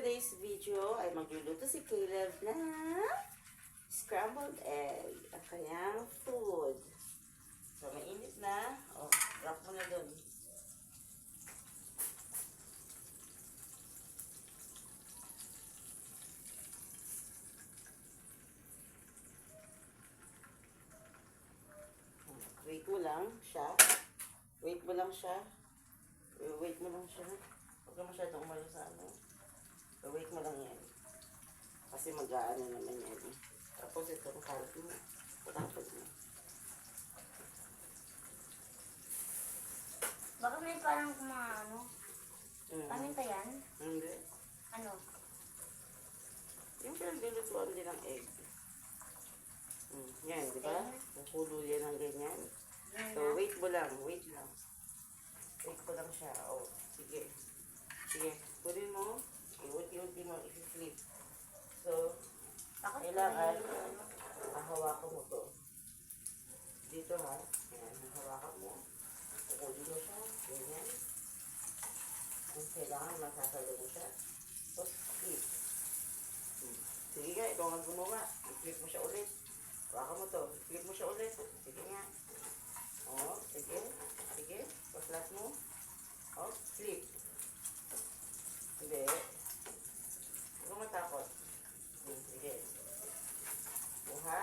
today's video ay magluluto si Caleb na scrambled egg, ang kanyang food. So, mainit na. O, wrap mo na dun. Wait mo lang siya. Wait mo lang siya. Wait mo lang siya. Huwag ka masyadong umalo sa ano. Wait mo lang yan. Kasi mag-aano naman yan. Tapos ito, kalat mo. Patapos mo. Baka may parang ano? Paminta yan? Hindi. Ano? Yung pinaglulutuan din ng egg. Yan, di ba? Kukulo yan ng ganyan. So, wait mo lang. Wait lang. Wait ko lang siya. O, sige. Sige, kunin mo. Iunti-unti mo. I-flip. So, kailangan hawakan mo to. Dito ha. Yan, hawakan mo. Kukunin mo siya. Ganyan. Kung kailangan, masasalo mo siya. Tapos, flip. Sige nga, ito ang gumawa. I-flip mo siya ulit. Hawakan mo to. I-flip mo siya ulit. Sige nga. O, sige. Sige. Paslas mo. O, flip. Hindi. Huwag kang matakot. Sige. Kuha.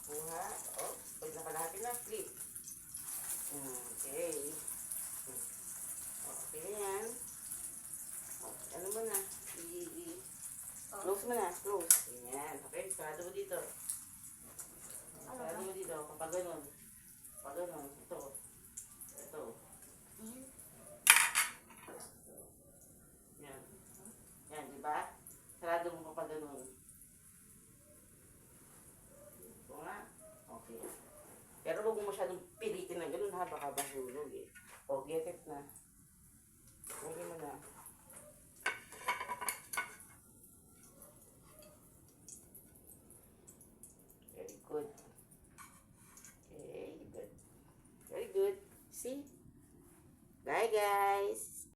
Kuha. O, pag nakalahati na, flip. Okay. Okay na yan. O, ano mo na? Close mo na. Close. Yan. Okay, sarado mo dito. Sarado mo dito. Kapag ganun. Kapag ganun. Ito. Ito. Yan. Yan, di ba? Sarado mo kapag ganun. Ito nga. Okay. Pero huwag mo masyadong pilitin na ganun ha. Baka mahulog eh. O, get it na. Okay mo na. Very good. Okay, good. Very good. See? Bye guys.